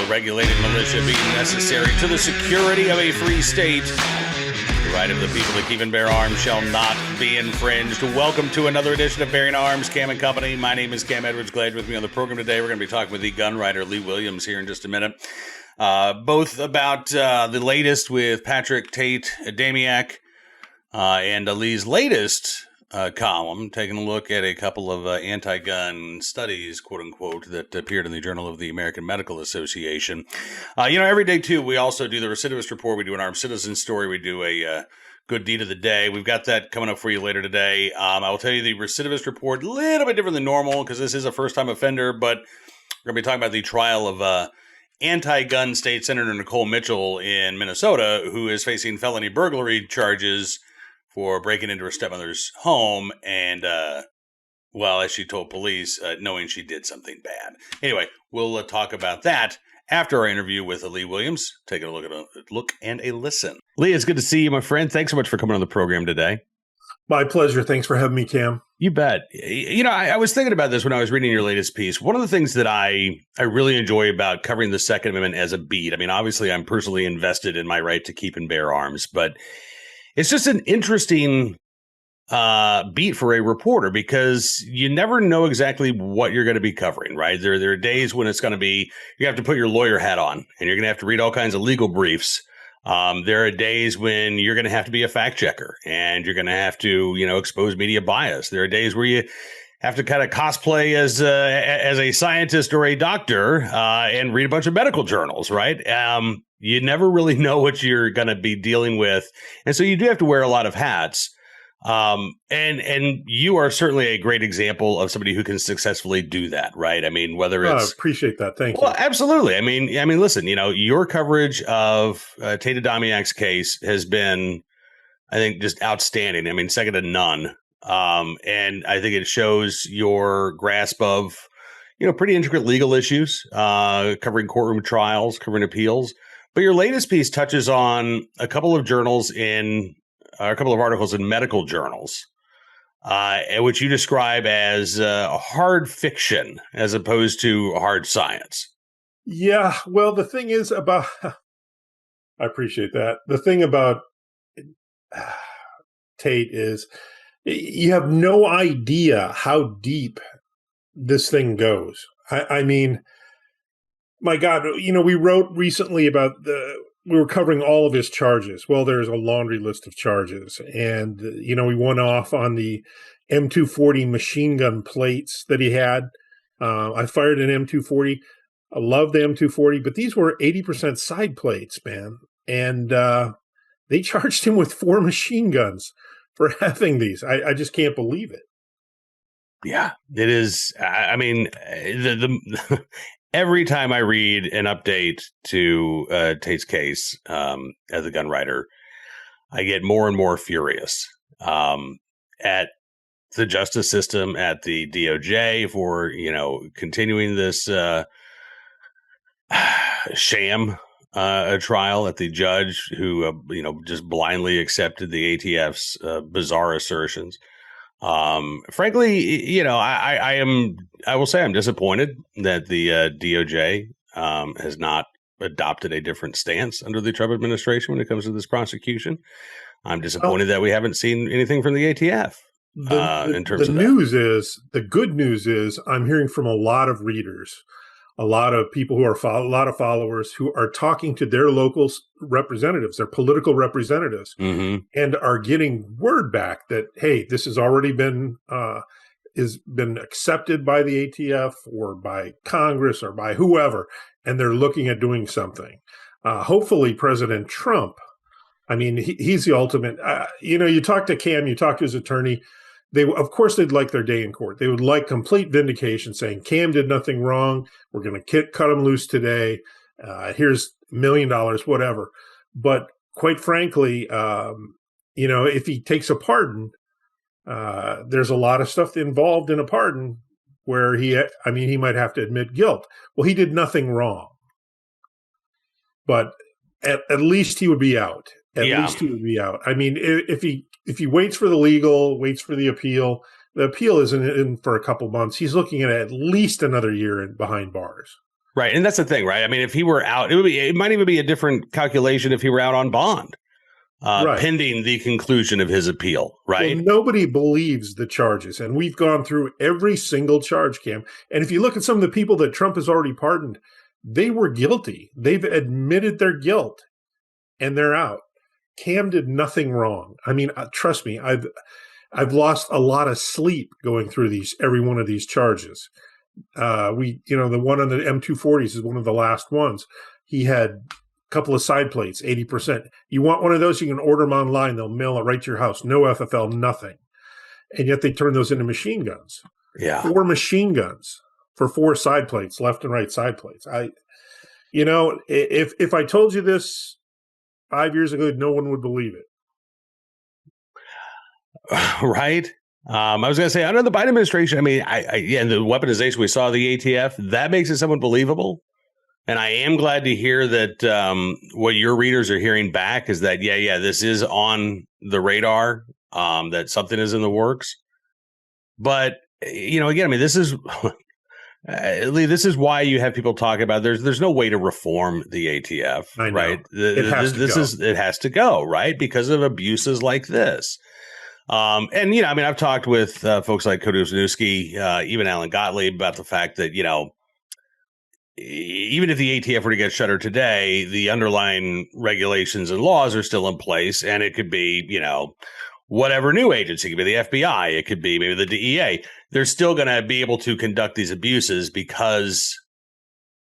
Regulated militia being necessary to the security of a free state. The right of the people to keep and bear arms shall not be infringed. Welcome to another edition of Bearing Arms, Cam and Company. My name is Cam Edwards. Glad with me on the program today. We're going to be talking with the gun writer Lee Williams here in just a minute. Both about the latest with Patrick Tate, Adamiak, and Lee's latest column, taking a look at a couple of anti-gun studies, quote-unquote, that appeared in the Journal of the American Medical Association. Every day, too, we also do the recidivist report. We do an armed citizen story. We do a good deed of the day. We've got that coming up for you later today. I will tell you the recidivist report, a little bit different than normal because this is a first-time offender, but we're going to be talking about the trial of anti-gun state Senator Nicole Mitchell in Minnesota, who is facing felony burglary charges for breaking into her stepmother's home and, as she told police, knowing she did something bad. Anyway, we'll talk about that after our interview with Lee Williams. Taking a look and a listen. Lee, it's good to see you, my friend. Thanks so much for coming on the program today. My pleasure. Thanks for having me, Cam. You bet. I was thinking about this when I was reading your latest piece. One of the things that I really enjoy about covering the Second Amendment as a beat, I mean, obviously I'm personally invested in my right to keep and bear arms, but it's just an interesting beat for a reporter because you never know exactly what you're going to be covering, right? There are days when it's going to be, you have to put your lawyer hat on and you're going to have to read all kinds of legal briefs. There are days when you're going to have to be a fact checker and you're going to have to, expose media bias. There are days where you have to kind of cosplay as a scientist or a doctor and read a bunch of medical journals, right? You never really know what you're going to be dealing with. And so you do have to wear a lot of hats. And you are certainly a great example of somebody who can successfully do that, right? I mean, whether it's... I appreciate that. Thank you. Well, absolutely. I mean, listen, your coverage of Tate Adamiak's case has been, I think, just outstanding. I mean, second to none. And I think it shows your grasp of, pretty intricate legal issues, covering courtroom trials, covering appeals. But your latest piece touches on a couple of articles in medical journals, which you describe as hard fiction as opposed to hard science. Yeah, well, the thing is about, I appreciate that. The thing about Tate is you have no idea how deep this thing goes. I mean, my God, we wrote recently about we were covering all of his charges. Well, there's a laundry list of charges. And, we went off on the M240 machine gun plates that he had. I fired an M240. I love the M240, but these were 80% side plates, man. And they charged him with 4 machine guns for having these. I just can't believe it. Yeah, it is. I mean, every time I read an update to Tate's case as a gun writer, I get more and more furious at the justice system, at the DOJ for, continuing this sham trial, at the judge who, just blindly accepted the ATF's bizarre assertions. Frankly, I will say I'm disappointed that the DOJ has not adopted a different stance under the Trump administration when it comes to this prosecution. I'm disappointed that we haven't seen anything from the ATF in terms of the good news is I'm hearing from a lot of readers, a lot of people who are a lot of followers who are talking to their local representatives, their political representatives, and are getting word back that, hey, this has already been accepted by the ATF or by Congress or by whoever, and they're looking at doing something. Hopefully, President Trump. I mean, he's the ultimate. You talk to Cam, you talk to his attorney. Of course, they'd like their day in court. They would like complete vindication, saying Cam did nothing wrong. We're going to cut him loose today. Here's $1 million, whatever. But quite frankly, if he takes a pardon, there's a lot of stuff involved in a pardon where he might have to admit guilt. Well, he did nothing wrong, but at least he would be out. At least he would be out. I mean, if he waits for the legal, waits for the appeal, the appeal isn't in for a couple months. He's looking at least another year behind bars. Right. And that's the thing, right? I mean, if he were out, it might even be a different calculation if he were out on bond, Right. pending the conclusion of his appeal, right? Well, nobody believes the charges, and we've gone through every single charge, Cam. And if you look at some of the people that Trump has already pardoned, they were guilty. They've admitted their guilt, and they're out. Cam did nothing wrong. I mean, trust me, I've lost a lot of sleep going through every one of these charges. The one on the M240s is one of the last ones. He had a couple of side plates, 80%. You want one of those, you can order them online. They'll mail it right to your house. No FFL, nothing. And yet they turn those into machine guns. Yeah. 4 machine guns for 4 side plates, left and right side plates. If I told you this 5 years ago, no one would believe it. Right. I was going to say, under the Biden administration, I mean, and the weaponization we saw of the ATF, that makes it somewhat believable. And I am glad to hear that what your readers are hearing back is that, this is on the radar, that something is in the works. But, again, I mean, this is Lee, this is why you have people talk about there's no way to reform the ATF, right? It has to go, right? Because of abuses like this. I've talked with folks like Cody Wisniewski, even Alan Gottlieb, about the fact that, even if the ATF were to get shuttered today, the underlying regulations and laws are still in place. And it could be, whatever new agency, it could be the FBI, it could be maybe the DEA. They're still going to be able to conduct these abuses because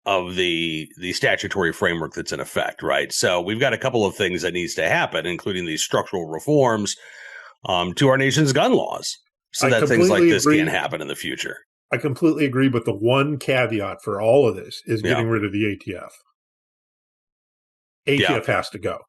of the statutory framework that's in effect, right? So we've got a couple of things that needs to happen, including these structural reforms to our nation's gun laws, so that things like this can't happen in the future. I completely agree, but the one caveat for all of this is getting rid of the ATF. ATF has to go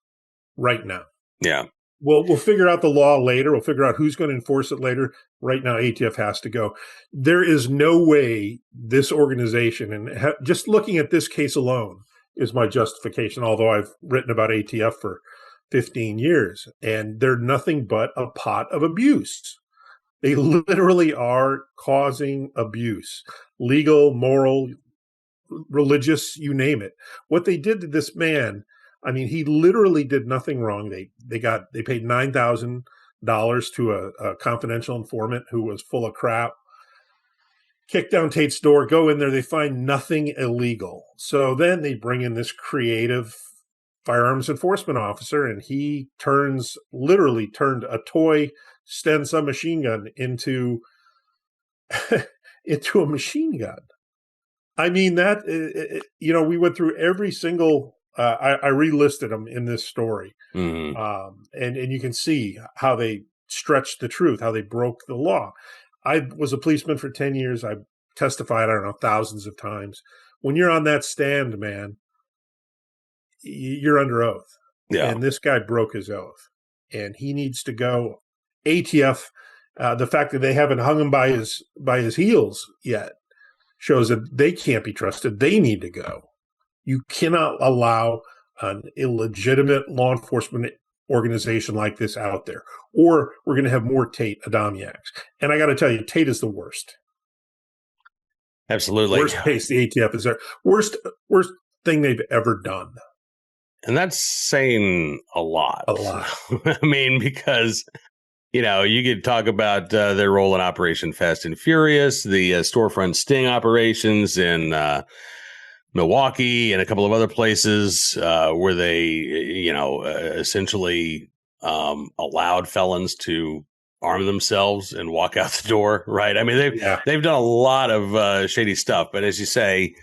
right now. Yeah. We'll figure out the law later. We'll figure out who's going to enforce it later. Right now, ATF has to go. There is no way this organization, and just looking at this case alone is my justification, although I've written about ATF for 15 years, and they're nothing but a pot of abuse. They literally are causing abuse, legal, moral, religious, you name it. What they did to this man, I mean, he literally did nothing wrong. They paid $9,000 to a confidential informant who was full of crap. Kick down Tate's door, go in there, they find nothing illegal. So then they bring in this creative firearms enforcement officer, and he literally turned a toy Sten submachine gun into a machine gun. I mean, we went through every single, I relisted them in this story. Mm-hmm. And you can see how they stretched the truth, how they broke the law. I was a policeman for 10 years. I testified, I don't know, thousands of times. When you're on that stand, man, you're under oath. Yeah. And this guy broke his oath, and he needs to go. ATF, the fact that they haven't hung him by his heels yet shows that they can't be trusted. They need to go. You cannot allow an illegitimate law enforcement organization like this out there, or we're going to have more Tate Adamiaks. And I got to tell you, Tate is the worst. Absolutely. Worst case the ATF is their worst thing they've ever done. And that's saying a lot. A lot. I mean, because, you could talk about their role in Operation Fast and Furious, the storefront sting operations in Milwaukee and a couple of other places where they, essentially allowed felons to arm themselves and walk out the door. Right. I mean, they've done a lot of shady stuff. But as you say,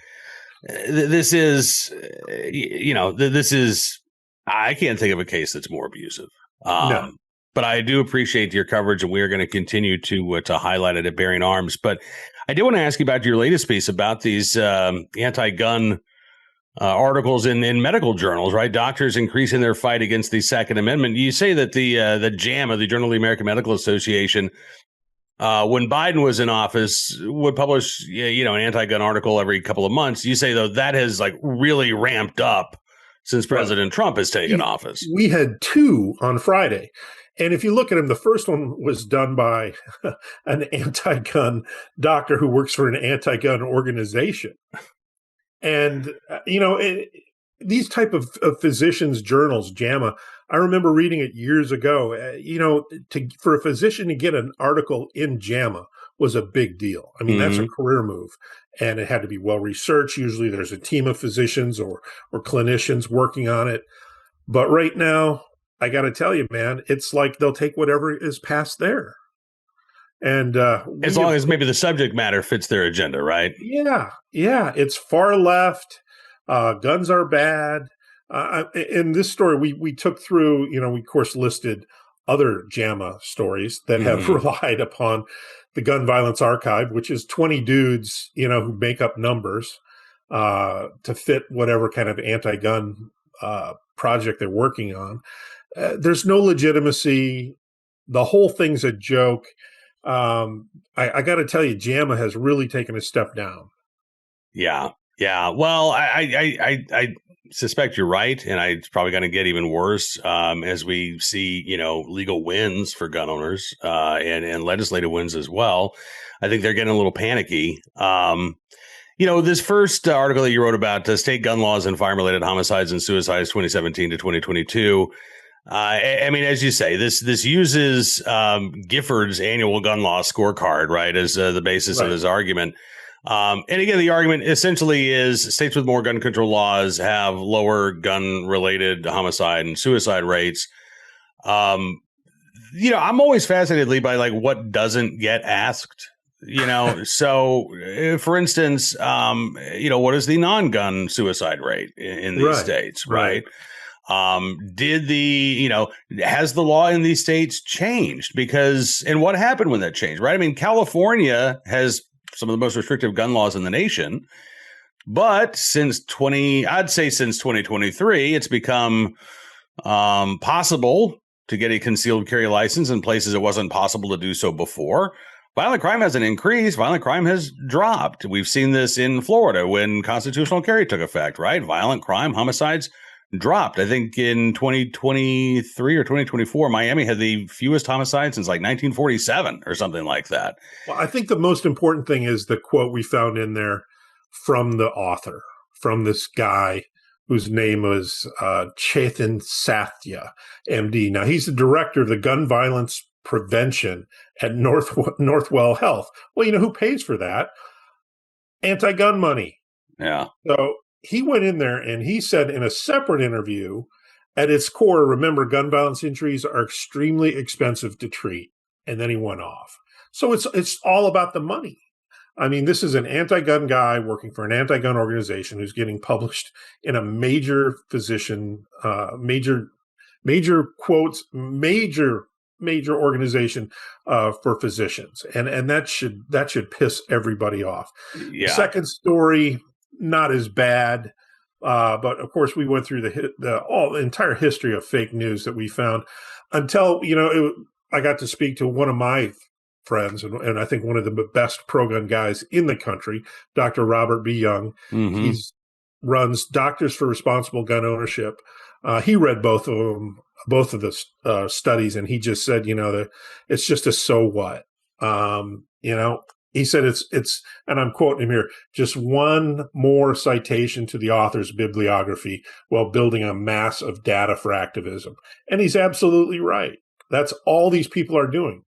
this is, I can't think of a case that's more abusive. No. But I do appreciate your coverage, and we are going to continue to highlight it at Bearing Arms. But I did want to ask you about your latest piece about these anti-gun articles in medical journals, right? Doctors increasing their fight against the Second Amendment. You say that the JAMA, the Journal of the American Medical Association, when Biden was in office, would publish an anti-gun article every couple of months. You say, though, that has really ramped up since President Trump has taken office. We had 2 on Friday. And if you look at him, the first one was done by an anti-gun doctor who works for an anti-gun organization. And, these type of physicians' journals, JAMA, I remember reading it years ago. For a physician to get an article in JAMA was a big deal. I mean, that's a career move, and it had to be well researched. Usually there's a team of physicians or clinicians working on it. But right now, I got to tell you, man, it's like they'll take whatever is passed there. And as long as maybe the subject matter fits their agenda, right? Yeah. It's far left. Guns are bad. In this story, we took through, we of course listed other JAMA stories that have relied upon the Gun Violence Archive, which is 20 dudes, who make up numbers to fit whatever kind of anti-gun project they're working on. There's no legitimacy. The whole thing's a joke. I got to tell you, JAMA has really taken a step down. Yeah. Well, I suspect you're right, and it's probably going to get even worse as we see, legal wins for gun owners and legislative wins as well. I think they're getting a little panicky. This first article that you wrote about state gun laws and firearm-related homicides and suicides 2017 to 2022. I mean, as you say, this uses Gifford's annual gun law scorecard, right, as the basis of his argument. And again, the argument essentially is states with more gun control laws have lower gun-related homicide and suicide rates. I'm always fascinated, Lee, by like what doesn't get asked. So for instance, what is the non-gun suicide rate in these states, right? Has the law in these states changed? And what happened when that changed, right? I mean, California has some of the most restrictive gun laws in the nation, but since 2023, it's become possible to get a concealed carry license in places it wasn't possible to do so before. Violent crime hasn't increased. Violent crime has dropped. We've seen this in Florida when constitutional carry took effect, right? Violent crime, homicides dropped. I think in 2023 or 2024, Miami had the fewest homicides since like 1947 or something like that. Well, I think the most important thing is the quote we found in there from the author, from this guy whose name was Tate Sathya, MD. Now, he's the director of the gun violence prevention at Northwell Health. Well, who pays for that? Anti-gun money. Yeah. So he went in there and he said in a separate interview, at its core, remember, gun violence injuries are extremely expensive to treat. And then he went off. So it's all about the money. I mean, this is an anti-gun guy working for an anti-gun organization who's getting published in a major physician, major organization for physicians. And that should piss everybody off. Yeah. Second story, not as bad. But of course, we went through the entire history of fake news that we found until, I got to speak to one of my friends and I think one of the best pro-gun guys in the country, Dr. Robert B. Young. He runs Doctors for Responsible Gun Ownership. He read both of the studies, and he just said, that it's just a so what. He said it's, and I'm quoting him here, just one more citation to the author's bibliography while building a mass of data for activism. And he's absolutely right. That's all these people are doing.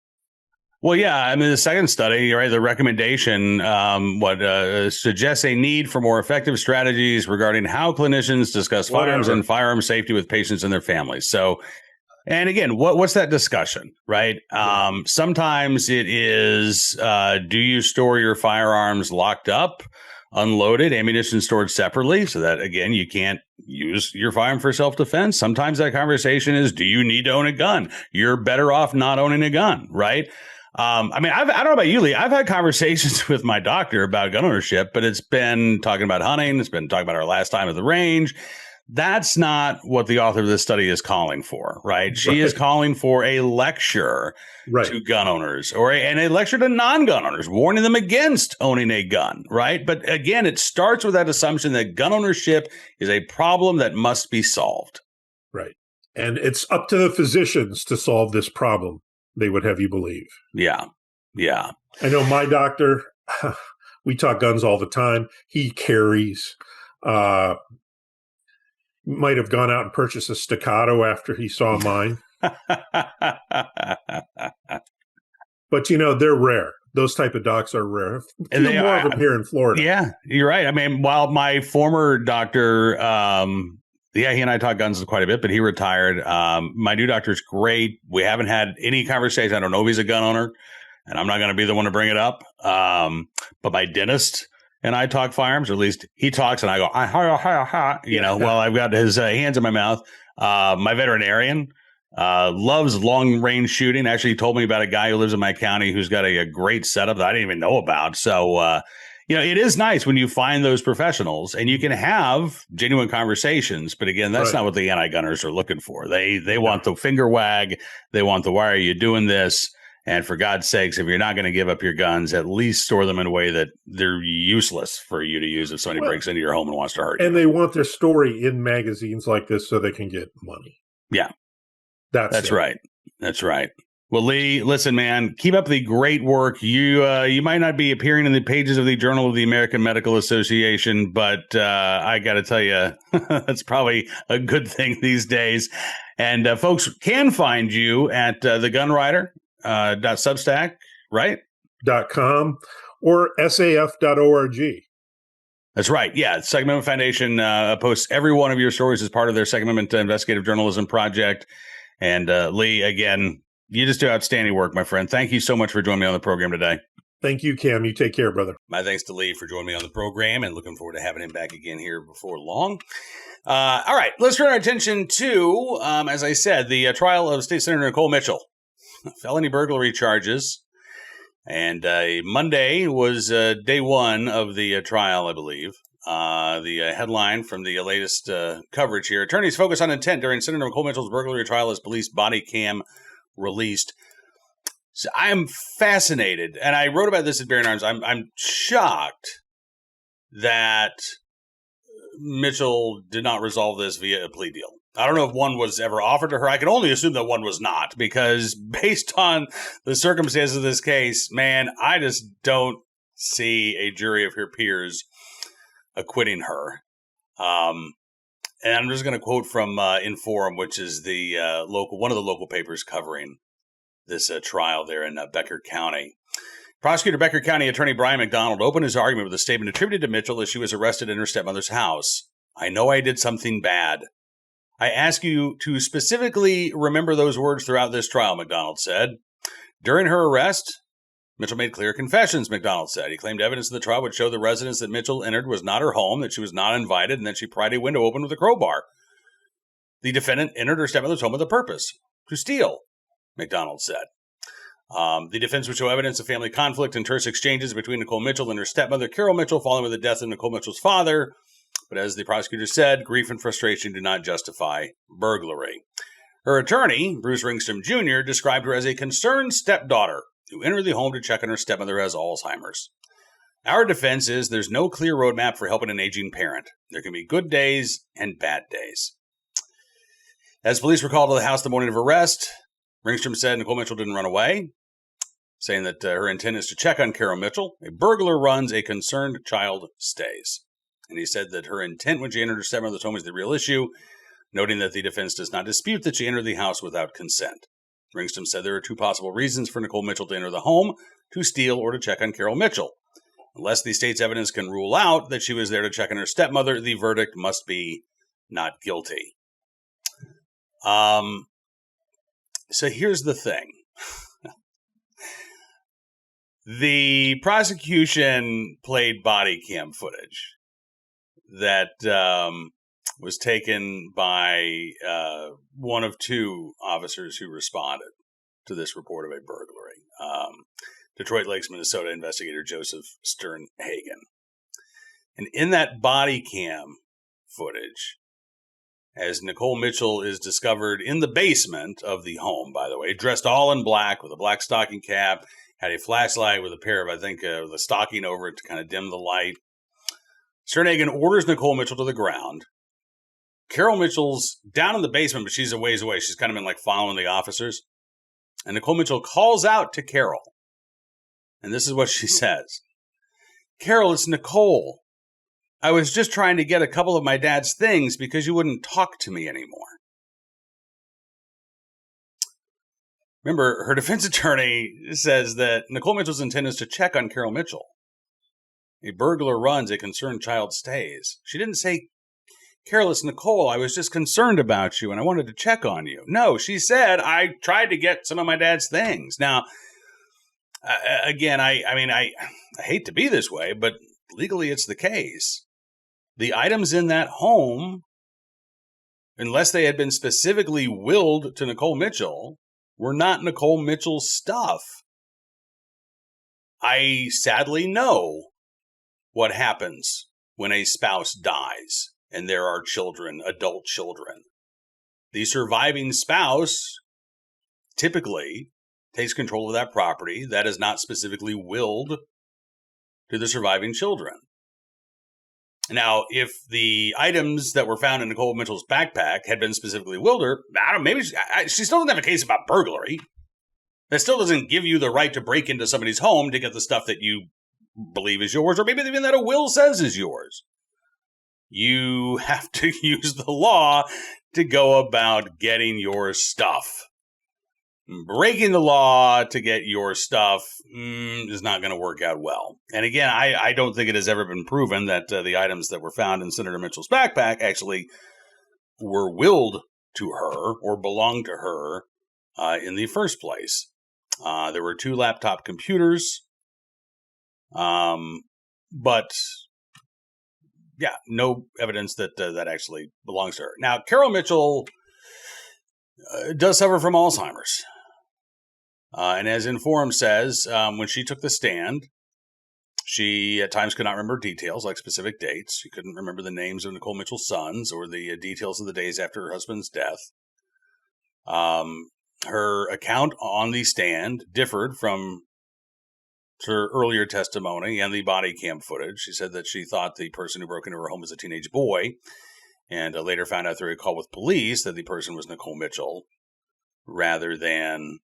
Well, yeah, I mean, the second study, right, the recommendation suggests a need for more effective strategies regarding how clinicians discuss firearms and firearm safety with patients and their families. So, and again, what's that discussion, right? Sometimes it is, do you store your firearms locked up, unloaded, ammunition stored separately so that, again, you can't use your firearm for self-defense? Sometimes that conversation is, do you need to own a gun? You're better off not owning a gun, right? I don't know about you, Lee. I've had conversations with my doctor about gun ownership, but it's been talking about hunting. It's been talking about our last time at the range. That's not what the author of this study is calling for, right? She is calling for a lecture to gun owners and a lecture to non-gun owners, warning them against owning a gun, right? But again, it starts with that assumption that gun ownership is a problem that must be solved. Right. And it's up to the physicians to solve this problem, they would have you believe. Yeah. Yeah. I know my doctor, we talk guns all the time. He carries, might have gone out and purchased a staccato after he saw mine. But, they're rare. Those type of docs are rare. And they more are, of them here in Florida. Yeah, you're right. I mean, while my former doctor, he and I talk guns quite a bit, but he retired. My new doctor's great. We haven't had any conversation. I don't know if he's a gun owner, and I'm not going to be the one to bring it up. But my dentist and I talk firearms, or at least he talks, and I go, while I've got his hands in my mouth. My veterinarian loves long range shooting. Actually, he told me about a guy who lives in my county who's got a great setup that I didn't even know about. So, it is nice when you find those professionals and you can have genuine conversations. But again, that's not what the anti-gunners are looking for. They want the finger wag. They want the, why are you doing this? And for God's sakes, if you're not going to give up your guns, at least store them in a way that they're useless for you to use if somebody breaks into your home and wants to hurt you. And they want their story in magazines like this so they can get money. Yeah. That's right. That's right. Well, Lee, listen, man, keep up the great work. You might not be appearing in the pages of the Journal of the American Medical Association, but I got to tell you, that's probably a good thing these days. And folks can find you at thegunwriter.substack, right? .com or saf.org. That's right. Yeah. Second Amendment Foundation posts every one of your stories as part of their Second Amendment investigative journalism project. And Lee, again, you just do outstanding work, my friend. Thank you so much for joining me on the program today. Thank you, Cam. You take care, brother. My thanks to Lee for joining me on the program and looking forward to having him back again here before long. All right, let's turn our attention to, as I said, the trial of State Senator Nicole Mitchell. Felony burglary charges. And Monday was day one of the trial, I believe. The headline from the latest coverage here. Attorneys focus on intent during Senator Nicole Mitchell's burglary trial as police body cam released. So I am fascinated, and I wrote about this at Bearing Arms. I'm shocked that Mitchell did not resolve this via a plea deal. I don't know if one was ever offered to her. I can only assume that one was not, because based on the circumstances of this case, man, I just don't see a jury of her peers acquitting her. And I'm just going to quote from Inforum, which is the one of the local papers covering this trial there in Becker County. Prosecutor Becker County Attorney Brian McDonald opened his argument with a statement attributed to Mitchell as she was arrested in her stepmother's house. I know I did something bad. I ask you to specifically remember those words throughout this trial, McDonald said. During her arrest, Mitchell made clear confessions, McDonald said. He claimed evidence in the trial would show the residence that Mitchell entered was not her home, that she was not invited, and that she pried a window open with a crowbar. The defendant entered her stepmother's home with a purpose, to steal, McDonald said. The defense would show evidence of family conflict and terse exchanges between Nicole Mitchell and her stepmother, Carol Mitchell, following the death of Nicole Mitchell's father. But as the prosecutor said, grief and frustration do not justify burglary. Her attorney, Bruce Ringstrom Jr., described her as a concerned stepdaughter who entered the home to check on her stepmother who has Alzheimer's. Our defense is there's no clear roadmap for helping an aging parent. There can be good days and bad days. As police were called to the house the morning of arrest, Ringstrom said Nicole Mitchell didn't run away, saying that her intent is to check on Carol Mitchell. A burglar runs, a concerned child stays. And he said that her intent when she entered her stepmother's home is the real issue, noting that the defense does not dispute that she entered the house without consent. Ringstrom said there are two possible reasons for Nicole Mitchell to enter the home, to steal or to check on Carol Mitchell. Unless the state's evidence can rule out that she was there to check on her stepmother, the verdict must be not guilty. So here's the thing. The prosecution played body cam footage that was taken by one of two officers who responded to this report of a burglary. Detroit Lakes, Minnesota investigator Joseph Sternhagen. And in that body cam footage, as Nicole Mitchell is discovered in the basement of the home, by the way, dressed all in black with a black stocking cap, had a flashlight with a pair of, the stocking over it to kind of dim the light. Sternhagen orders Nicole Mitchell to the ground Carol Mitchell's down in the basement, but she's a ways away. She's kind of been like following the officers. And Nicole Mitchell calls out to Carol. And this is what she says. Carol, it's Nicole. I was just trying to get a couple of my dad's things because you wouldn't talk to me anymore. Remember, her defense attorney says that Nicole Mitchell's intent is to check on Carol Mitchell. A burglar runs, a concerned child stays. She didn't say, Carol, it's Nicole. I was just concerned about you and I wanted to check on you. No, she said, I tried to get some of my dad's things. Now, again, I hate to be this way, but legally it's the case. The items in that home, unless they had been specifically willed to Nicole Mitchell, were not Nicole Mitchell's stuff. I sadly know what happens when a spouse dies and there are children, adult children. The surviving spouse typically takes control of that property that is not specifically willed to the surviving children. Now, if the items that were found in Nicole Mitchell's backpack had been specifically willed her, maybe she still doesn't have a case about burglary. That still doesn't give you the right to break into somebody's home to get the stuff that you believe is yours, or maybe even that a will says is yours. You have to use the law to go about getting your stuff. Breaking the law to get your stuff is not going to work out well. And again, I don't think it has ever been proven that the items that were found in Senator Mitchell's backpack actually were willed to her or belonged to her in the first place. There were 2 laptop computers, but yeah, no evidence that that actually belongs to her. Now, Carol Mitchell does suffer from Alzheimer's. And as Inform says, when she took the stand, she at times could not remember details like specific dates. She couldn't remember the names of Nicole Mitchell's sons or the details of the days after her husband's death. Her account on the stand differed from her earlier testimony and the body cam footage. She said that she thought the person who broke into her home was a teenage boy, and later found out through a call with police that the person was Nicole Mitchell, rather than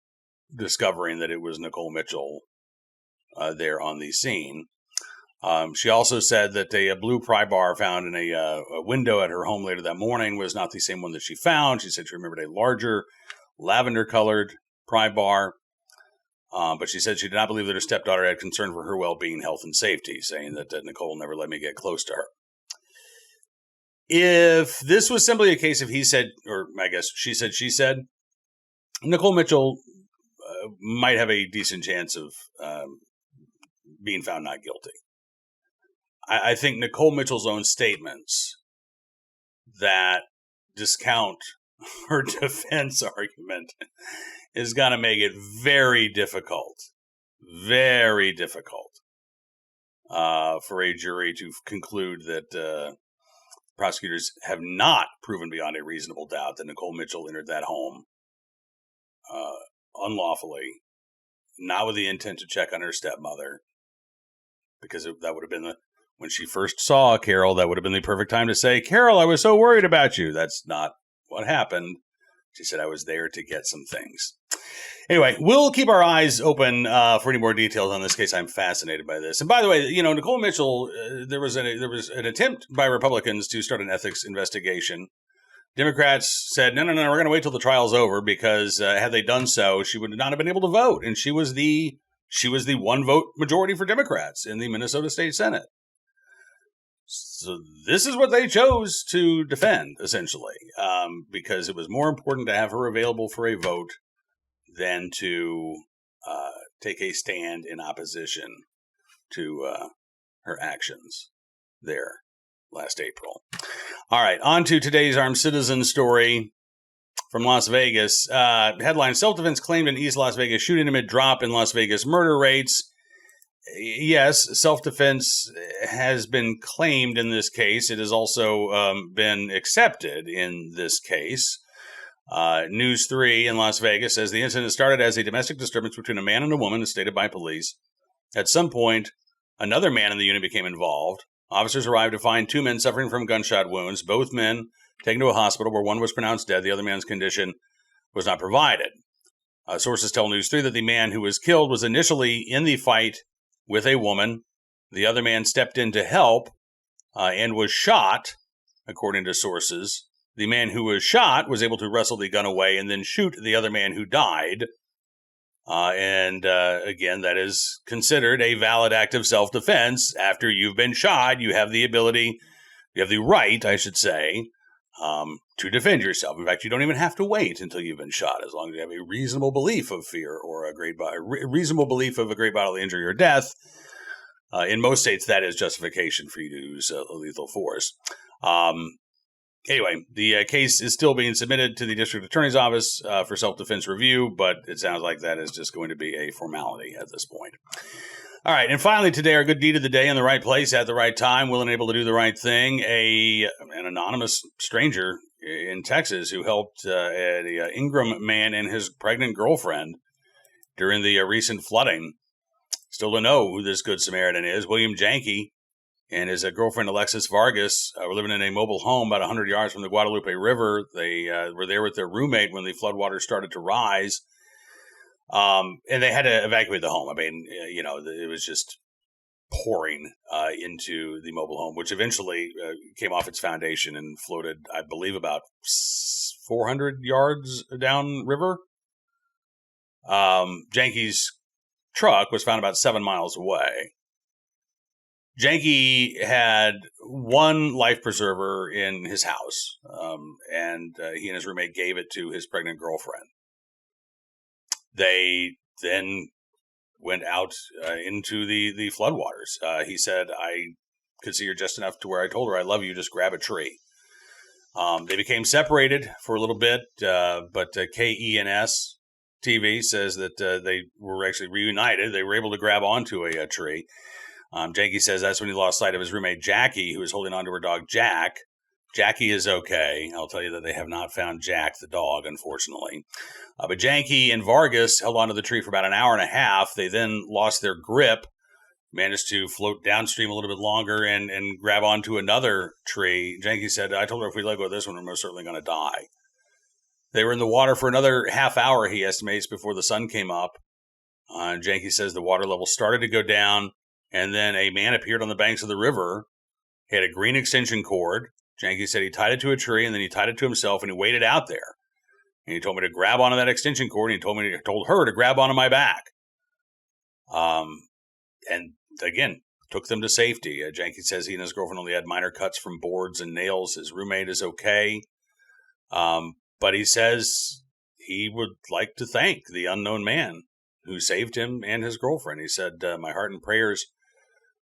discovering that it was Nicole Mitchell there on the scene. She also said that a blue pry bar found in a window at her home later that morning was not the same one that she found. She said she remembered a larger lavender-colored pry bar, but she said she did not believe that her stepdaughter had concern for her well-being, health, and safety, saying that Nicole never let me get close to her. If this was simply a case of he said, or I guess she said, Nicole Mitchell might have a decent chance of being found not guilty. I think Nicole Mitchell's own statements that discount her defense argument is going to make it very difficult for a jury to conclude that prosecutors have not proven beyond a reasonable doubt that Nicole Mitchell entered that home unlawfully, not with the intent to check on her stepmother, because that would have been when she first saw Carol, that would have been the perfect time to say, Carol, I was so worried about you. That's not what happened. She said, I was there to get some things. Anyway, we'll keep our eyes open for any more details on this case. I'm fascinated by this. And by the way, Nicole Mitchell, there was an attempt by Republicans to start an ethics investigation. Democrats said, no, we're going to wait till the trial's over, because had they done so, she would not have been able to vote. And she was the one vote majority for Democrats in the Minnesota State Senate. So this is what they chose to defend, essentially, because it was more important to have her available for a vote than to take a stand in opposition to her actions there last April. All right, on to today's armed citizen story from Las Vegas. Headline, self-defense claimed in East Las Vegas shooting amid drop in Las Vegas murder rates. Yes, self-defense has been claimed in this case. It has also been accepted in this case. News 3 in Las Vegas says the incident started as a domestic disturbance between a man and a woman, as stated by police. At some point, another man in the unit became involved. Officers arrived to find 2 men suffering from gunshot wounds. Both men taken to a hospital where one was pronounced dead. The other man's condition was not provided. Sources tell News 3 that the man who was killed was initially in the fight with a woman. The other man stepped in to help and was shot, according to sources. The man who was shot was able to wrestle the gun away and then shoot the other man who died. Again, that is considered a valid act of self-defense. After you've been shot, you have the ability, you have the right, I should say, to defend yourself. In fact, you don't even have to wait until you've been shot, as long as you have a reasonable belief of fear or a reasonable belief of a great bodily injury or death. In most states, that is justification for you to use lethal force. Anyway, the case is still being submitted to the district attorney's office for self-defense review, but it sounds like that is just going to be a formality at this point. All right, and finally today, our good deed of the day, in the right place at the right time, willing and able to do the right thing. An anonymous stranger in Texas who helped an Ingram man and his pregnant girlfriend during the recent flooding. Still to know who this good Samaritan is. William Janke and his girlfriend Alexis Vargas were living in a mobile home about 100 yards from the Guadalupe River. They were there with their roommate when the floodwaters started to rise. And they had to evacuate the home. I mean, it was just pouring into the mobile home, which eventually came off its foundation and floated, I believe, about 400 yards down river. Janke's truck was found about 7 miles away. Janke had one life preserver in his house, and he and his roommate gave it to his pregnant girlfriend. They then went out into the floodwaters. He said, I could see her just enough to where I told her, I love you, just grab a tree. They became separated for a little bit, but KENS TV says that they were actually reunited. They were able to grab onto a tree. Janke says that's when he lost sight of his roommate, Jackie, who was holding onto her dog, Jack. Jackie is okay. I'll tell you that they have not found Jack, the dog, unfortunately. But Janke and Vargas held onto the tree for about an hour and a half. They then lost their grip, managed to float downstream a little bit longer and grab onto another tree. Janke said, I told her if we let go of this one, we're most certainly going to die. They were in the water for another half hour, he estimates, before the sun came up. Janke says the water level started to go down, and then a man appeared on the banks of the river. He had a green extension cord. Janke said he tied it to a tree, and then he tied it to himself, and he waited out there. And he told me to grab onto that extension cord, and he told her to grab onto my back. And again, took them to safety. Janke says he and his girlfriend only had minor cuts from boards and nails. His roommate is okay. But he says he would like to thank the unknown man who saved him and his girlfriend. He said, my heart and prayers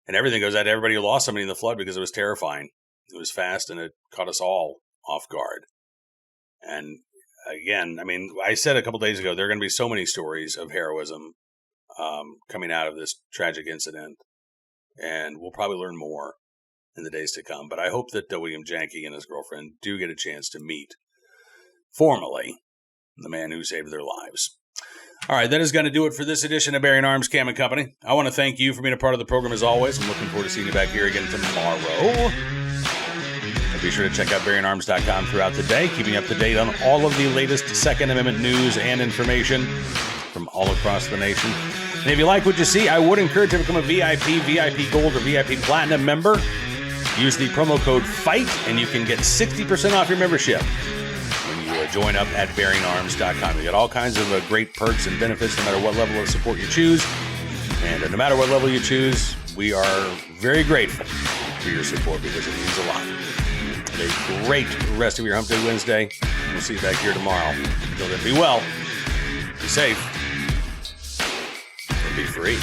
and everything goes out to everybody who lost somebody in the flood because it was terrifying. It was fast and it caught us all off guard. And again, I mean, I said a couple days ago, there are going to be so many stories of heroism coming out of this tragic incident. And we'll probably learn more in the days to come. But I hope that William Janke and his girlfriend do get a chance to meet formally the man who saved their lives. All right, that is going to do it for this edition of Bearing Arms Cam & Company. I want to thank you for being a part of the program as always. I'm looking forward to seeing you back here again tomorrow. And be sure to check out BearingArms.com throughout the day, keeping up to date on all of the latest Second Amendment news and information from all across the nation. And if you like what you see, I would encourage you to become a VIP, VIP Gold, or VIP Platinum member. Use the promo code FIGHT, and you can get 60% off your membership when you join up at BearingArms.com. You get all kinds of great perks and benefits no matter what level of support you choose. And no matter what level you choose, we are very grateful for your support because it means a lot. Have a great rest of your Hump Day Wednesday. We'll see you back here tomorrow. Until then, be well, be safe, and be free.